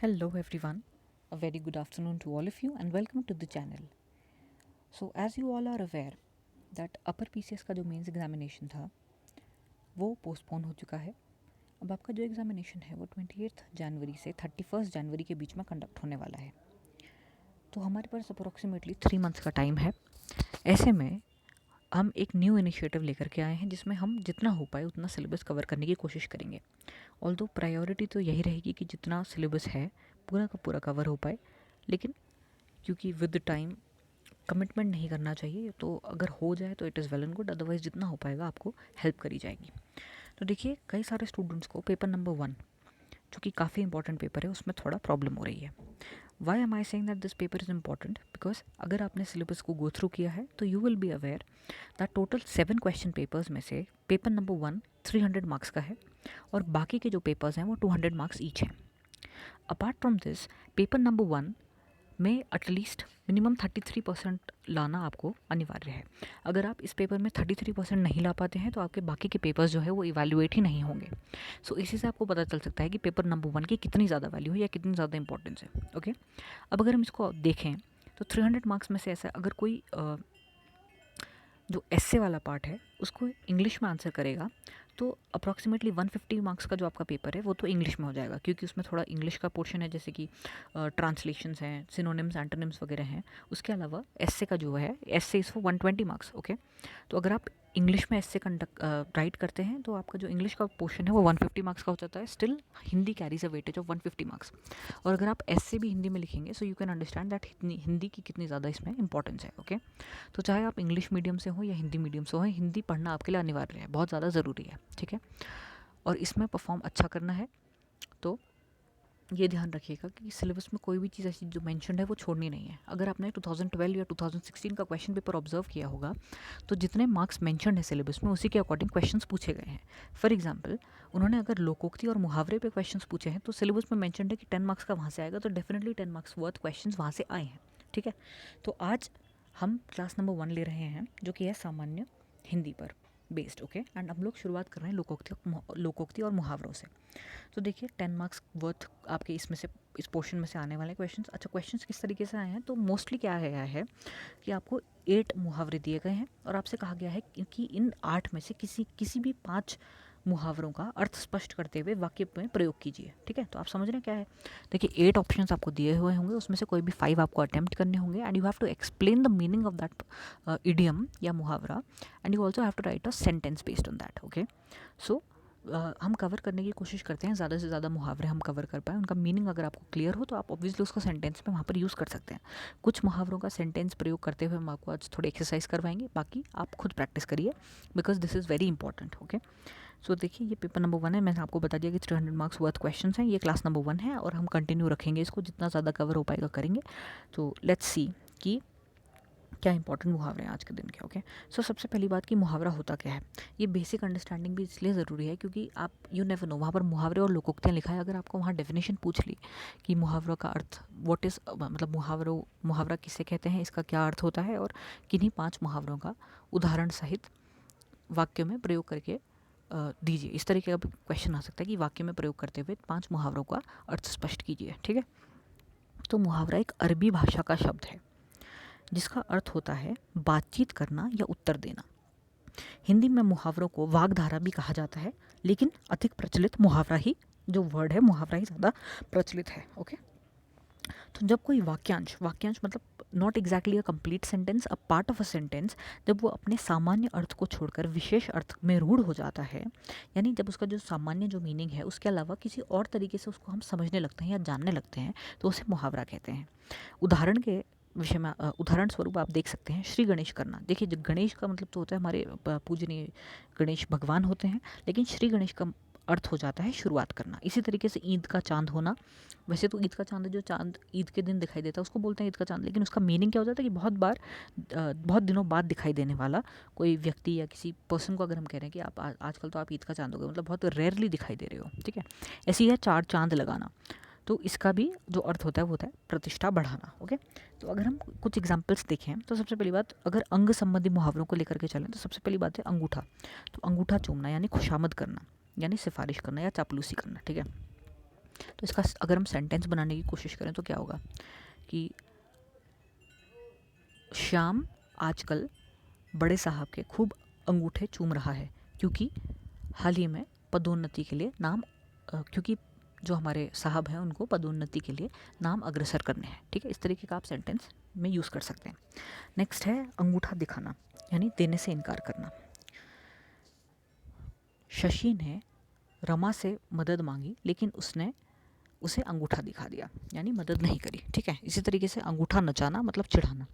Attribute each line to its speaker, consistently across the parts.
Speaker 1: Hello everyone, a very good afternoon to all of you and welcome to the channel. So as you all are aware that upper PCS का जो mains examination था वो postpone हो चुका है। अब आपका जो एग्जामिनेशन है वो 28 जनवरी से 31 जनवरी के बीच में कंडक्ट होने वाला है। तो हमारे पास अप्रोक्सीमेटली 3 मंथ्स का टाइम है। ऐसे में हम एक न्यू इनिशिएटिव लेकर के आए हैं जिसमें हम जितना हो पाए उतना सिलेबस कवर करने की कोशिश करेंगे। ऑल्दो प्रायोरिटी तो यही रहेगी कि जितना सिलेबस है पूरा का पूरा कवर हो पाए, लेकिन क्योंकि विद टाइम कमिटमेंट नहीं करना चाहिए, तो अगर हो जाए तो it is well and good, otherwise जितना हो पाएगा आपको हेल्प करी जाएगी। तो देखिए, कई सारे स्टूडेंट्स को पेपर नंबर 1 जो कि काफ़ी इंपॉर्टेंट पेपर है उसमें थोड़ा प्रॉब्लम हो रही है। Why am I saying that this paper is important? Because अगर आपने सिलेबस को गो थ्रू किया है तो you will be aware that total 7 question papers में से पेपर नंबर 1 300 मार्क्स का है और बाकी के जो पेपर्स हैं वो 200 मार्क्स ईच हैं। Apart from this, paper number 1 में एटलीस्ट मिनिमम 33% लाना आपको अनिवार्य है। अगर आप इस पेपर में 33% नहीं ला पाते हैं तो आपके बाकी के पेपर्स जो है वो इवैल्यूएट ही नहीं होंगे। सो इसी से आपको पता चल सकता है कि पेपर नंबर 1 की कितनी ज़्यादा वैल्यू है या कितनी ज़्यादा इंपॉर्टेंस है। ओके, अब अगर हम इसको देखें तो 300 मार्क्स में से ऐसा अगर कोई जो एस्से वाला पार्ट है उसको इंग्लिश में आंसर करेगा तो अप्रॉक्सीमेटली 150 मार्क्स का जो आपका पेपर है वो तो इंग्लिश में हो जाएगा, क्योंकि उसमें थोड़ा इंग्लिश का पोर्शन है, जैसे कि ट्रांसलेशंस हैं, सिनोनिम्स, एंटोनिम्स वगैरह हैं। उसके अलावा एस्से का जो है, एस्से इज़ फॉर 120 मार्क्स। ओके, तो अगर आप इंग्लिश में एस्से कंडक्ट राइट करते हैं तो आपका जो इंग्लिश का पोर्शन है वो 150 मार्क्स का हो जाता है। Still Hindi carries a weightage of 150 marks. और अगर आप एस्से भी हिंदी में लिखेंगे so you can understand that Hindi की कितनी ज़्यादा इसमें इंपॉर्टेंस है। ओके, तो चाहे आप इंग्लिश मीडियम से हो या हिंदी मीडियम से हो, हिंदी पढ़ना आपके लिए अनिवार्य है, बहुत ज़्यादा ज़रूरी है। ठीक है, और इसमें परफॉर्म अच्छा करना है तो ये ध्यान रखिएगा कि सिलेबस में कोई भी चीज़ ऐसी जो मेंशन्ड है वो छोड़नी नहीं है। अगर आपने 2012 या 2016 का क्वेश्चन पेपर ऑब्जर्व किया होगा तो जितने मार्क्स मेंशन्ड है सिलेबस में उसी के अकॉर्डिंग क्वेश्चंस पूछे गए हैं। फॉर एग्जांपल, उन्होंने अगर लोकोक्ति और मुहावरे पे क्वेश्चंस पूछे हैं तो सिलेबस में मेंशन्ड है कि 10 मार्क्स का वहाँ से आएगा, तो डेफिनेटली 10 मार्क्स वर्थ क्वेश्चन वहाँ से आए हैं। ठीक है, तो आज हम क्लास नंबर 1 ले रहे हैं जो कि है सामान्य हिंदी पर बेस्ड। ओके, एंड हम लोग शुरुआत कर रहे हैं लोकोक्ति और मुहावरों से। तो देखिए, 10 मार्क्स वर्थ आपके इसमें से, इस पोर्शन में से आने वाले क्वेश्चंस। अच्छा, क्वेश्चंस किस तरीके से आए हैं तो मोस्टली क्या आया है कि आपको 8 मुहावरे दिए गए हैं और आपसे कहा गया है कि इन 8 में से किसी भी 5 मुहावरों का अर्थ स्पष्ट करते हुए वाक्य में प्रयोग कीजिए। ठीक है, तो आप समझ रहे हैं क्या है। देखिए, 8 ऑप्शंस आपको दिए हुए होंगे, उसमें से कोई भी 5 आपको अटेम्प्ट करने होंगे and you have to explain the meaning of that idiom या मुहावरा and you also have to write a sentence based on that. Okay, so हम कवर करने की कोशिश करते हैं, ज़्यादा से ज़्यादा मुहावरे हम कवर कर पाएँ, उनका मीनिंग अगर आपको क्लियर हो तो आप ऑब्वियसली उसको सेंटेंस में वहाँ पर यूज़ कर सकते हैं। कुछ मुहावरों का सेंटेंस प्रयोग करते हुए हम आपको आज थोड़ी एक्सरसाइज करवाएंगे, बाकी आप खुद प्रैक्टिस करिए because this is very important. Okay, so देखिए, ये पेपर नंबर 1 है, मैंने आपको बता दिया कि 300 मार्क्स वर्थ क्वेश्चन हैं। ये क्लास नंबर 1 है और हम कंटिन्यू रखेंगे इसको, जितना ज़्यादा कवर हो पाएगा करेंगे। तो लेट्स सी कि क्या इंपॉर्टेंट मुहावरे हैं आज के दिन के। ओके, सो सबसे पहली बात कि मुहावरा होता क्या है, ये बेसिक अंडरस्टैंडिंग भी इसलिए ज़रूरी है क्योंकि आप यू नेवर नो, वहाँ पर मुहावरे और लोकोक्तियाँ लिखा है, अगर आपको वहाँ डेफिनेशन पूछ ली कि मुहावरों का अर्थ व्हाट इज़, मतलब मुहावरा किसे कहते हैं, इसका क्या अर्थ होता है, और किन्हीं 5 मुहावरों का उदाहरण सहित वाक्य में प्रयोग करके दीजिए, इस तरीके का क्वेश्चन आ सकता है कि वाक्य में प्रयोग करते हुए 5 मुहावरों का अर्थ स्पष्ट कीजिए। ठीक है, तो मुहावरा एक अरबी भाषा का शब्द है जिसका अर्थ होता है बातचीत करना या उत्तर देना। हिंदी में मुहावरों को वाग्धारा भी कहा जाता है, लेकिन अधिक प्रचलित मुहावरा ही, जो वर्ड है मुहावरा ही ज़्यादा प्रचलित है। ओके, तो जब कोई वाक्यांश मतलब not exactly a complete sentence, a part of a sentence, जब वो अपने सामान्य अर्थ को छोड़कर विशेष अर्थ में रूढ़ हो जाता है, यानी जब उसका जो सामान्य जो मीनिंग है उसके अलावा किसी और तरीके से उसको हम समझने लगते हैं या जानने लगते हैं, तो उसे मुहावरा कहते हैं। उदाहरण के विषय में उदाहरण स्वरूप आप देख सकते हैं श्री गणेश करना। देखिए, जो गणेश का मतलब तो होता है हमारे पूजनीय गणेश भगवान होते हैं, लेकिन श्री गणेश का अर्थ हो जाता है शुरुआत करना। इसी तरीके से ईद का चांद होना, वैसे तो ईद का चांद जो चांद ईद के दिन दिखाई देता है उसको बोलते हैं ईद का चांद, लेकिन उसका मीनिंग क्या हो जाता है कि बहुत बार बहुत दिनों बाद दिखाई देने वाला कोई व्यक्ति या किसी पर्सन को अगर हम कह रहे हैं कि आप आजकल तो आप ईद का चांद हो गए, मतलब बहुत रेयरली दिखाई दे रहे हो। ठीक है, ऐसी है चार चांद लगाना, तो इसका भी जो अर्थ होता है वो होता है प्रतिष्ठा बढ़ाना। ओके, तो अगर हम कुछ एग्जांपल्स देखें तो सबसे पहली बात, अगर अंग संबंधी मुहावरों को लेकर के चलें तो सबसे पहली बात है अंगूठा। तो अंगूठा चूमना यानी खुशामद करना, यानी सिफारिश करना या चापलूसी करना। ठीक है, तो इसका अगर हम सेंटेंस बनाने की कोशिश करें तो क्या होगा कि श्याम आजकल बड़े साहब के खूब अंगूठे चूम रहा है क्योंकि हाल ही में पदोन्नति के लिए क्योंकि जो हमारे साहब हैं उनको पदोन्नति के लिए नाम अग्रसर करने हैं। ठीक है, इस तरीके का आप सेंटेंस में यूज़ कर सकते हैं। नेक्स्ट है अंगूठा दिखाना, यानी देने से इनकार करना। शशि ने रमा से मदद मांगी लेकिन उसने उसे अंगूठा दिखा दिया, यानी मदद नहीं करी। ठीक है, इसी तरीके से अंगूठा नचाना मतलब चिढ़ाना।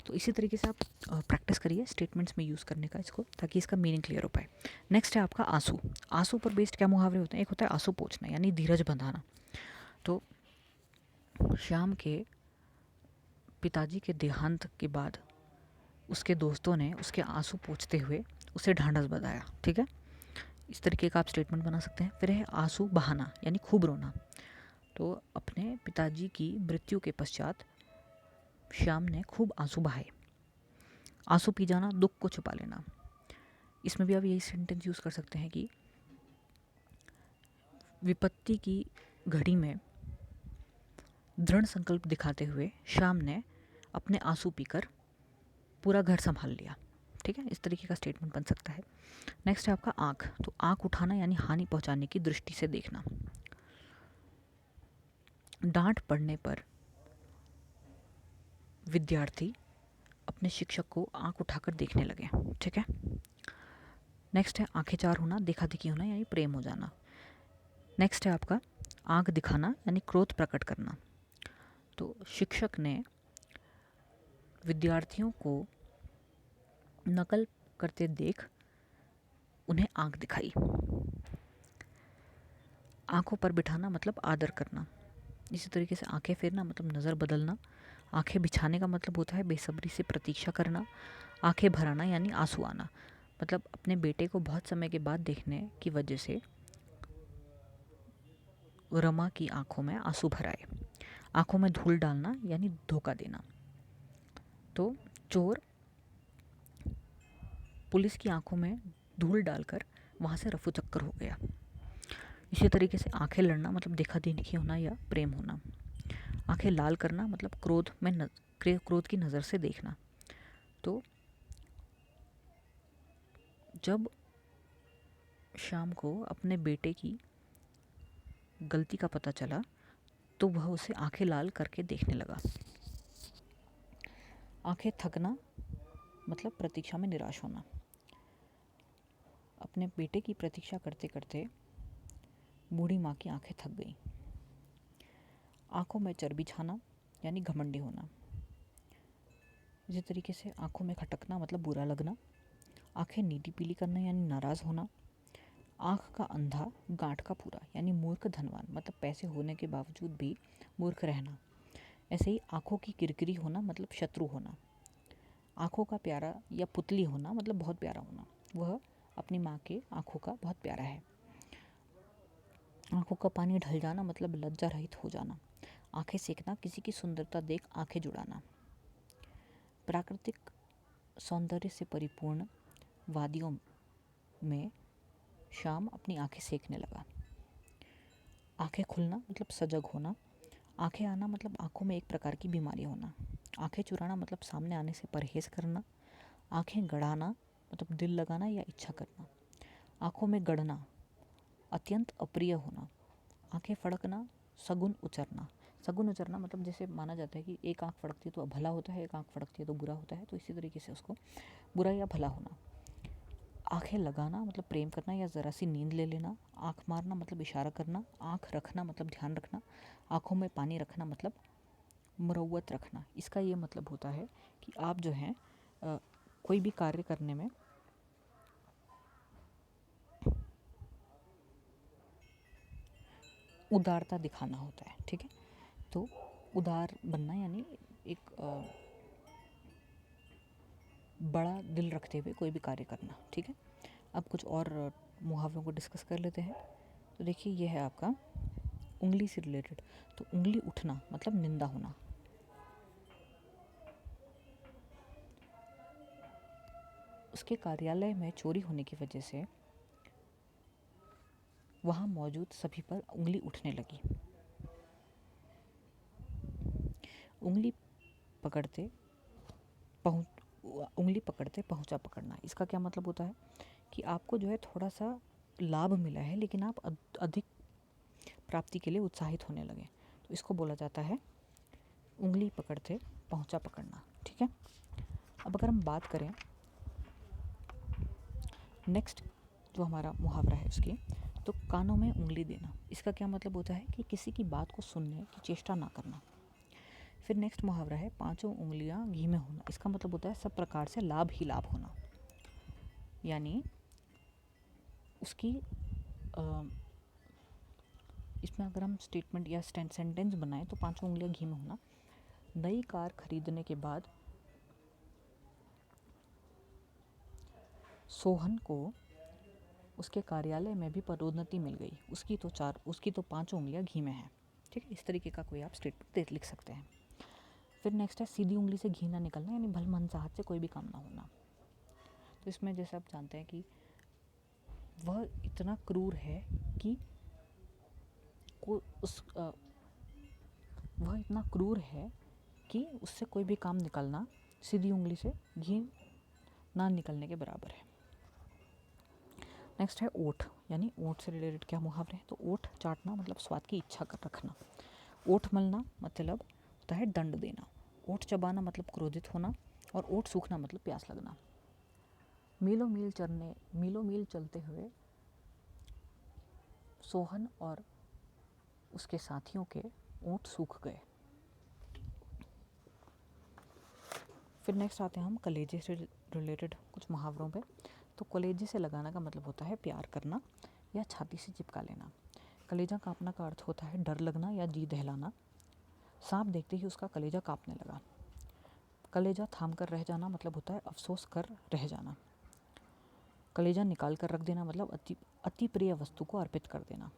Speaker 1: तो इसी तरीके से आप प्रैक्टिस करिए स्टेटमेंट्स में यूज़ करने का इसको, ताकि इसका मीनिंग क्लियर हो पाए। नेक्स्ट है आपका आंसू। आंसू पर बेस्ड क्या मुहावरे होते हैं? एक होता है आंसू पोंछना, यानी धीरज बंधाना। तो श्याम के पिताजी के देहांत के बाद उसके दोस्तों ने उसके आंसू पोंछते हुए उसे ढांढस बंधाया। ठीक है, इस तरीके का आप स्टेटमेंट बना सकते हैं। फिर है आंसू बहाना, यानी खूब रोना। तो अपने पिताजी की मृत्यु के पश्चात श्याम ने खूब आंसू बहाए। आंसू पी जाना, दुख को छुपा लेना। इसमें भी आप यही सेंटेंस यूज़ कर सकते हैं कि विपत्ति की घड़ी में दृढ़ संकल्प दिखाते हुए श्याम ने अपने आंसू पीकर पूरा घर संभाल लिया। ठीक है, इस तरीके का स्टेटमेंट बन सकता है। नेक्स्ट है आपका आँख। तो आँख उठाना यानी हानि पहुंचाने की दृष्टि से देखना। डांट पड़ने पर विद्यार्थी अपने शिक्षक को आँख उठाकर देखने लगे। ठीक है, नेक्स्ट है आंखें चार होना, देखा देखी होना यानी प्रेम हो जाना। नेक्स्ट है आपका आँख दिखाना यानी क्रोध प्रकट करना। तो शिक्षक ने विद्यार्थियों को नकल करते देख उन्हें आँख दिखाई। आँखों पर बिठाना मतलब आदर करना। इसी तरीके से आंखें फेरना मतलब नज़र बदलना। आंखें बिछाने का मतलब होता है बेसब्री से प्रतीक्षा करना। आंखें भराना यानी आंसू आना, मतलब अपने बेटे को बहुत समय के बाद देखने की वजह से रमा की आंखों में आंसू भर आए। आंखों में धूल डालना यानी धोखा देना। तो चोर पुलिस की आंखों में धूल डालकर वहाँ से रफू चक्कर हो गया। इसी तरीके से आंखें लड़ना मतलब देखा देखी होना या प्रेम होना। आंखें लाल करना मतलब क्रोध की नज़र से देखना। तो जब श्याम को अपने बेटे की गलती का पता चला तो वह उसे आंखें लाल करके देखने लगा। आंखें थकना मतलब प्रतीक्षा में निराश होना। अपने बेटे की प्रतीक्षा करते करते बूढ़ी माँ की आंखें थक गईं। आंखों में चर्बी छाना यानी घमंडी होना। इसी तरीके से आंखों में खटकना मतलब बुरा लगना। आंखें नीली पीली करना यानी नाराज़ होना। आँख का अंधा गांठ का पूरा यानी मूर्ख धनवान, मतलब पैसे होने के बावजूद भी मूर्ख रहना। ऐसे ही आँखों की किरकिरी होना मतलब शत्रु होना। आँखों का प्यारा या पुतली होना मतलब बहुत प्यारा होना, वह अपनी माँ के आँखों का बहुत प्यारा है। आँखों का पानी ढल जाना मतलब लज्जा रहित हो जाना। आँखें सेकना किसी की सुंदरता देख आँखें जुड़ाना। प्राकृतिक सौंदर्य से परिपूर्ण वादियों में शाम अपनी आंखें सेकने लगा। आंखें खुलना मतलब सजग होना। आंखें आना मतलब आंखों में एक प्रकार की बीमारी होना। आंखें चुराना मतलब सामने आने से परहेज करना। आंखें गड़ाना मतलब दिल लगाना या इच्छा करना। आंखों में गड़ना अत्यंत अप्रिय होना। आंखें फड़कना सगुन उचरना। सगुन उचरना मतलब जैसे माना जाता है कि एक आंख फड़कती है तो भला होता है, एक आंख फड़कती है तो बुरा होता है, तो इसी तरीके से उसको बुरा या भला होना। आंखें लगाना मतलब प्रेम करना या ज़रा सी नींद ले लेना। आंख मारना मतलब इशारा करना। आंख रखना मतलब ध्यान रखना। आंखों में पानी रखना मतलब मुरव्वत रखना। इसका ये मतलब होता है कि आप जो हैं कोई भी कार्य करने में उदारता दिखाना होता है। ठीक है, तो उदार बनना यानी एक बड़ा दिल रखते हुए कोई भी कार्य करना। ठीक है, अब कुछ और मुहावरों को डिस्कस कर लेते हैं। तो देखिए ये है आपका उंगली से रिलेटेड। तो उंगली उठना मतलब निंदा होना। उसके कार्यालय में चोरी होने की वजह से वहाँ मौजूद सभी पर उंगली उठने लगी। उंगली पकड़ते उंगली पकड़ते पहुँचा पकड़ना, इसका क्या मतलब होता है कि आपको जो है थोड़ा सा लाभ मिला है लेकिन आप अधिक प्राप्ति के लिए उत्साहित होने लगे, तो इसको बोला जाता है उंगली पकड़ते पहुँचा पकड़ना। ठीक है, अब अगर हम बात करें नेक्स्ट जो हमारा मुहावरा है उसकी, तो कानों में उंगली देना, इसका क्या मतलब होता है कि किसी की बात को सुनने की चेष्टा ना करना। फिर नेक्स्ट मुहावरा है पांचों उंगलियां घी में होना, इसका मतलब होता है सब प्रकार से लाभ ही लाभ होना, यानी उसकी इसमें अगर हम स्टेटमेंट या सेंटेंस बनाएं तो पांचों उंगलियां घी में होना। नई कार खरीदने के बाद सोहन को उसके कार्यालय में भी पदोन्नति मिल गई, उसकी तो पांचों उंगलियां घी में है। ठीक है, इस तरीके का कोई आप स्टेटमेंट लिख सकते हैं। फिर नेक्स्ट है सीधी उंगली से घी ना निकलना, यानी भलमनसाहत से कोई भी काम ना होना। तो इसमें जैसे आप जानते हैं कि वह इतना क्रूर है कि वह इतना क्रूर है कि उससे कोई भी काम निकलना सीधी उंगली से घी ना निकलने के बराबर है। नेक्स्ट है ओठ, यानी ओठ से रिलेटेड क्या मुहावरे हैं, तो ओठ चाटना मतलब स्वाद की इच्छा कर रखना, ओठ मलना मतलब होता है दंड देना, ओठ चबाना मतलब क्रोधित होना, और ओठ सूखना मतलब प्यास लगना। मीलों मील चलते हुए सोहन और उसके साथियों के ओठ सूख गए। फिर नेक्स्ट आते हैं हम कलेजे से रिलेटेड कुछ मुहावरों पे। तो कलेजे से लगाना का मतलब होता है प्यार करना या छाती से चिपका लेना। कलेजा कांपना का अर्थ होता है डर लगना या जी दहलाना। सांप देखते ही उसका कलेजा कांपने लगा। कलेजा थाम कर रह जाना मतलब होता है अफसोस कर रह जाना। कलेजा निकाल कर रख देना मतलब अति प्रिय वस्तु को अर्पित कर देना।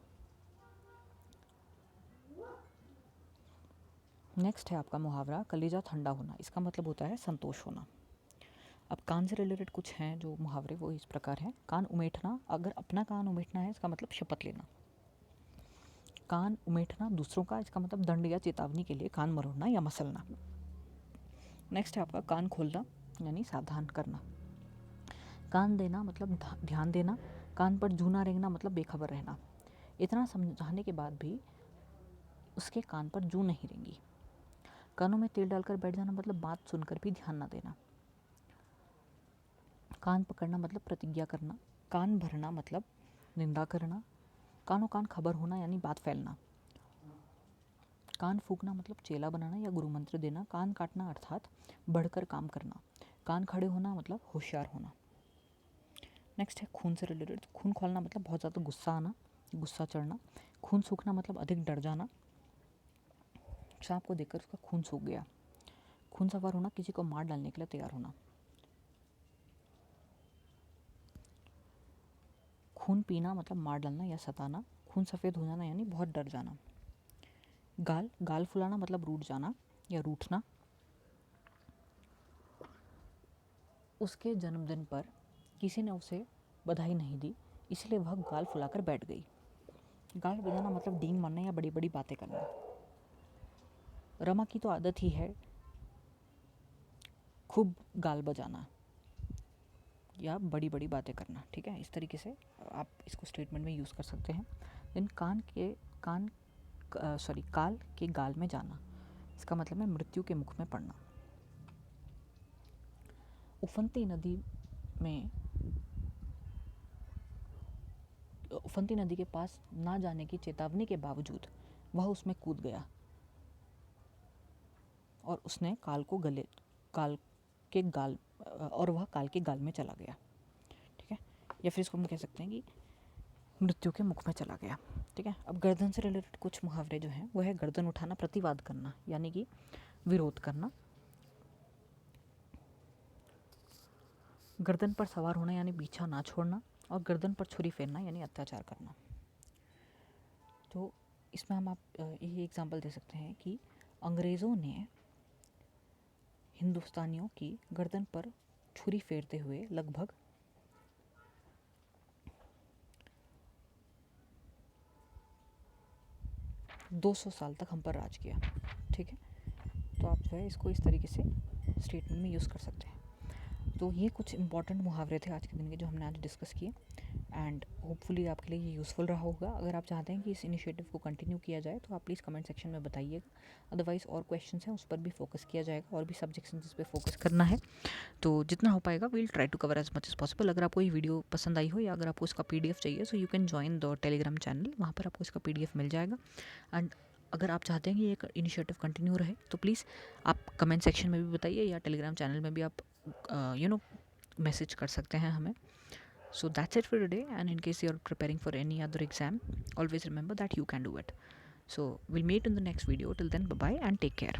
Speaker 1: नेक्स्ट है आपका मुहावरा कलेजा ठंडा होना, इसका मतलब होता है संतोष होना। अब कान से रिलेटेड कुछ हैं जो मुहावरे, वो इस प्रकार हैं। कान उमेठना, अगर अपना कान उमेठना है इसका मतलब शपथ लेना। कान उमेठना दूसरों का, इसका मतलब दंड या चेतावनी के लिए कान मरोड़ना या मसलना। नेक्स्ट है आपका कान खोलना, यानी सावधान करना। कान देना मतलब ध्यान देना। कान पर जू ना रेंगना मतलब बेखबर रहना। इतना समझाने के बाद भी उसके कान पर जू नहीं रेंगी। कानों में तेल डालकर बैठ जाना मतलब बात सुनकर भी ध्यान ना देना। कान पकड़ना मतलब प्रतिज्ञा करना। कान भरना मतलब निंदा करना। कानों कान खबर होना यानी बात फैलना। कान फूंकना मतलब चेला बनाना या गुरु मंत्र देना। कान काटना अर्थात बढ़कर काम करना। कान खड़े होना मतलब होशियार होना। नेक्स्ट है खून से रिलेटेड। खून खोलना मतलब बहुत ज़्यादा गुस्सा आना, गुस्सा चढ़ना। खून सूखना मतलब अधिक डर जाना। सांप को देखकर उसका खून सूख गया। खून सवार होना किसी को मार डालने के लिए तैयार होना। खून पीना मतलब मार डालना या सताना। खून सफ़ेद हो जाना यानी बहुत डर जाना। गाल फुलाना मतलब रूठ जाना या रूठना। उसके जन्मदिन पर किसी ने उसे बधाई नहीं दी, इसलिए वह गाल फुलाकर बैठ गई। गाल बजाना मतलब डींग मारना या बड़ी बड़ी बातें करना। रमा की तो आदत ही है खूब गाल बजाना या बड़ी बड़ी बातें करना। ठीक है, इस तरीके से आप इसको स्टेटमेंट में यूज़ कर सकते हैं। देन काल के गाल में जाना, इसका मतलब है मृत्यु के मुख में पड़ना। उफनती नदी के पास ना जाने की चेतावनी के बावजूद वह उसमें कूद गया और उसने काल के गाल में चला गया। ठीक है, या फिर इसको हम कह सकते हैं कि मृत्यु के मुख में चला गया। ठीक है, अब गर्दन से रिलेटेड कुछ मुहावरे जो हैं वो है गर्दन उठाना, प्रतिवाद करना यानी कि विरोध करना। गर्दन पर सवार होना यानी पीछा ना छोड़ना, और गर्दन पर छुरी फेरना यानी अत्याचार करना। तो इसमें हम आप यही एग्जांपल दे सकते हैं कि अंग्रेज़ों ने हिंदुस्तानियों की गर्दन पर छुरी फेरते हुए लगभग 200 साल तक हम पर राज किया, ठीक है। तो आप जो है इसको इस तरीके से स्टेटमेंट में यूज़ कर सकते हैं। तो ये कुछ इंपॉर्टेंट मुहावरे थे आज के दिन के जो हमने आज डिस्कस किए, एंड होपफुली आपके लिए ये यूज़फुल रहा होगा। अगर आप चाहते हैं कि इस इनिशिएटिव को कंटिन्यू किया जाए तो आप प्लीज़ कमेंट सेक्शन में बताइएगा। अदरवाइज़ और क्वेश्चंस हैं उस पर भी फोकस किया जाएगा, और भी सब्जेक्ट्स हैं जिस पे फोकस करना है, तो जितना हो पाएगा we'll try to cover as much as possible. अगर आपको ये वीडियो पसंद आई हो या अगर आपको इसका PDF चाहिए, so you can join the Telegram channel, वहाँ पर आपको इसका PDF मिल जाएगा। एंड अगर आप चाहते हैं कि ये इनिशिएटिव कंटिन्यू रहे तो प्लीज़ आप कमेंट सेक्शन में भी बताइए, या टेलीग्राम चैनल में भी आप मैसेज कर सकते हैं हमें। So that's it for today, and in case you're preparing for any other exam, always remember that you can do it. So we'll meet in the next video. Till then, bye bye and take care.